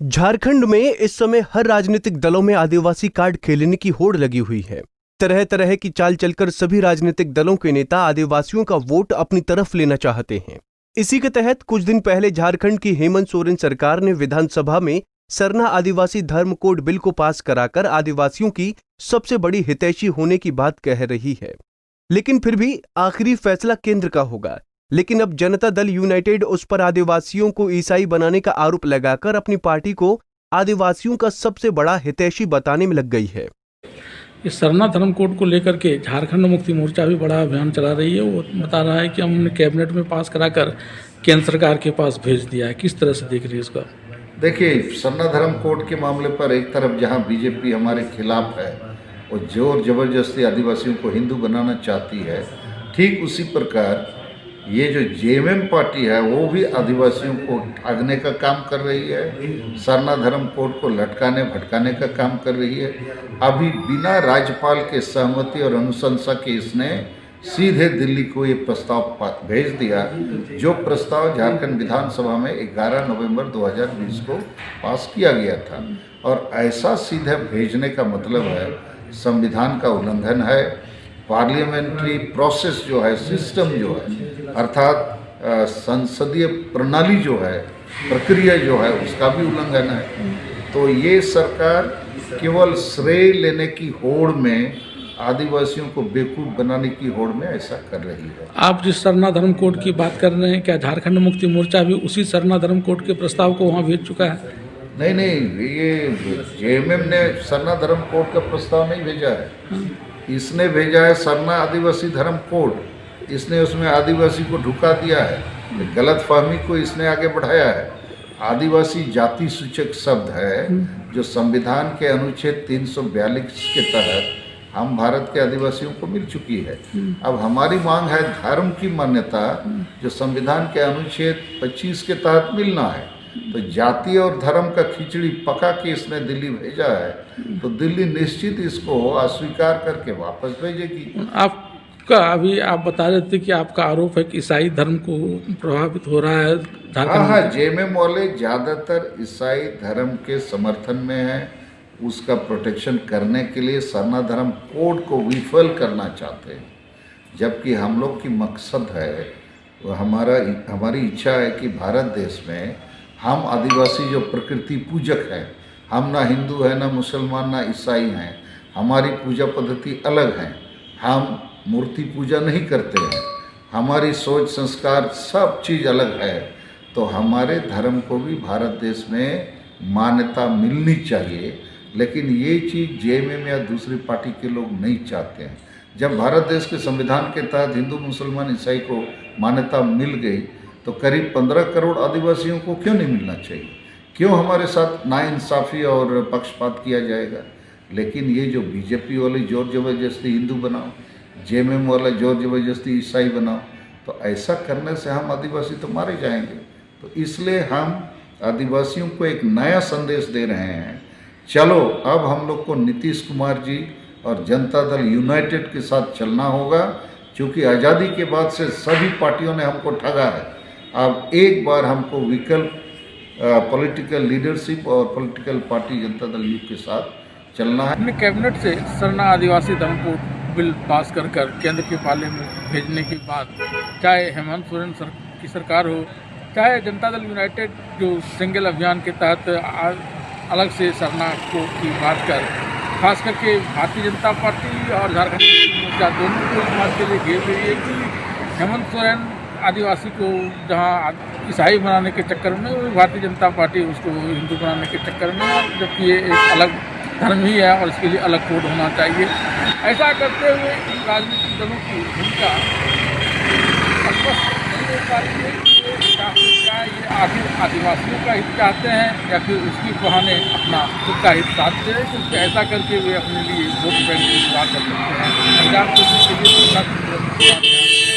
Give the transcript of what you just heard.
झारखंड में इस समय हर राजनीतिक दलों में आदिवासी कार्ड खेलने की होड़ लगी हुई है। तरह तरह की चाल चलकर सभी राजनीतिक दलों के नेता आदिवासियों का वोट अपनी तरफ लेना चाहते हैं। इसी के तहत कुछ दिन पहले झारखंड की हेमंत सोरेन सरकार ने विधानसभा में सरना आदिवासी धर्म कोड बिल को पास कराकर आदिवासियों की सबसे बड़ी हितैषी होने की बात कह रही है। लेकिन फिर भी आखिरी फैसला केंद्र का होगा। लेकिन अब जनता दल यूनाइटेड उस पर आदिवासियों को ईसाई बनाने का आरोप लगाकर अपनी पार्टी को आदिवासियों का सबसे बड़ा हितैषी बताने में लग गई है। इस सरना धर्म कोड को लेकर के झारखंड मुक्ति मोर्चा भी बड़ा अभियान चला रही है। वो बता रहा है कि हमने कैबिनेट में पास कराकर केंद्र सरकार के पास भेज दिया है। किस तरह से देख रही है इसका? देखिए, सरना धर्म कोड के मामले पर एक तरफ जहां बीजेपी हमारे खिलाफ है और जोर जबरदस्ती आदिवासियों को हिंदू बनाना चाहती है, ठीक उसी प्रकार ये जो जेएमएम पार्टी है वो भी आदिवासियों को ठगने का काम कर रही है, सरना धर्म कोड को लटकाने भटकाने का काम कर रही है। अभी बिना राज्यपाल के सहमति और अनुशंसा के इसने सीधे दिल्ली को ये प्रस्ताव भेज दिया, जो प्रस्ताव झारखंड विधानसभा में 11 नवंबर 2020 को पास किया गया था। और ऐसा सीधे भेजने का मतलब है संविधान का उल्लंघन है, पार्लियामेंट्री प्रोसेस जो है, सिस्टम जो है, अर्थात संसदीय प्रणाली जो है, प्रक्रिया जो है, उसका भी उल्लंघन है। तो ये सरकार केवल श्रेय लेने की होड़ में, आदिवासियों को बेवकूफ़ बनाने की होड़ में ऐसा कर रही है। आप जिस सरना धर्म कोड की बात कर रहे हैं, क्या झारखंड मुक्ति मोर्चा भी उसी सरना धर्म कोड के प्रस्ताव को वहाँ भेज चुका है? नहीं, ये जेएमएम ने सरना धर्म कोड का प्रस्ताव नहीं भेजा है। इसने भेजा है सरना आदिवासी धर्म कोड। इसने उसमें आदिवासी को ढुका दिया है, गलत फहमी को इसने आगे बढ़ाया है। आदिवासी जाति सूचक शब्द है जो संविधान के अनुच्छेद 342 के तहत हम भारत के आदिवासियों को मिल चुकी है। अब हमारी मांग है धर्म की मान्यता, जो संविधान के अनुच्छेद 25 के तहत मिलना है। तो जाति और धर्म का खिचड़ी पका के इसने दिल्ली भेजा है, तो दिल्ली निश्चित इसको अस्वीकार करके वापस भेजेगी। आपका अभी आप बता रहे थे कि आपका आरोप है कि ईसाई धर्म को प्रभावित हो रहा है झारखंड। हाँ, जेएमएम वाले ज़्यादातर ईसाई धर्म के समर्थन में है। उसका प्रोटेक्शन करने के लिए सरना धर्म कोड को विफल करना चाहते हैं, जबकि हम लोग की मकसद है, वो हमारी इच्छा है कि भारत देश में हम आदिवासी जो प्रकृति पूजक हैं, हम ना हिंदू हैं, ना मुसलमान, ना ईसाई हैं। हमारी पूजा पद्धति अलग है। हम मूर्ति पूजा नहीं करते हैं। हमारी सोच संस्कार सब चीज़ अलग है। तो हमारे धर्म को भी भारत देश में मान्यता मिलनी चाहिए। लेकिन ये चीज़ जेएमएम या दूसरी पार्टी के लोग नहीं चाहते हैं। जब भारत देश के संविधान के तहत हिंदू मुसलमान ईसाई को मान्यता मिल गई, तो करीब 15 करोड़ आदिवासियों को क्यों नहीं मिलना चाहिए? क्यों हमारे साथ नाइंसाफ़ी और पक्षपात किया जाएगा? लेकिन ये जो बीजेपी वाले जोर जबरदस्ती हिंदू बनाओ, जेएमएम वाला जोर जबरदस्ती ईसाई बनाओ, तो ऐसा करने से हम आदिवासी तो मारे जाएंगे। तो इसलिए हम आदिवासियों को एक नया संदेश दे रहे हैं। चलो, अब हम लोग को नीतीश कुमार जी और जनता दल यूनाइटेड के साथ चलना होगा, क्योंकि आज़ादी के बाद से सभी पार्टियों ने हमको ठगा है। अब एक बार हमको विकल्प पॉलिटिकल लीडरशिप और political party Janata Dal you के साथ चलना है। अपने कैबिनेट से सरना आदिवासी धर्म कोड बिल पास कर केंद्र के पार्लियामेंट भेजने के बाद, चाहे हेमंत सोरेन की सरकार हो, चाहे जनता दल यूनाइटेड जो सिंगल अभियान के तहत अलग से सरना कोड की बात कर, खास करके भारतीय जनता पार्टी और झारखंड मोर्चा दोनों को इस बात के लिए घेर रही है कि हेमंत सोरेन आदिवासी को जहां ईसाई बनाने के चक्कर में, भारतीय जनता पार्टी उसको हिंदू बनाने के चक्कर में, जबकि ये एक अलग धर्म ही है और इसके लिए अलग कोड होना चाहिए। ऐसा करते हुए इन राजनीतिक दलों की भूमिका स्पष्ट नहीं हो पा रही है कि क्या ये आखिर आदिवासियों का हित चाहते हैं या फिर उसकी बहाने अपना खुद का हित साधते हैं, क्योंकि ऐसा करके वे अपने लिए वोट बैंक की बात कर सकते हैं। पंजाब के लिए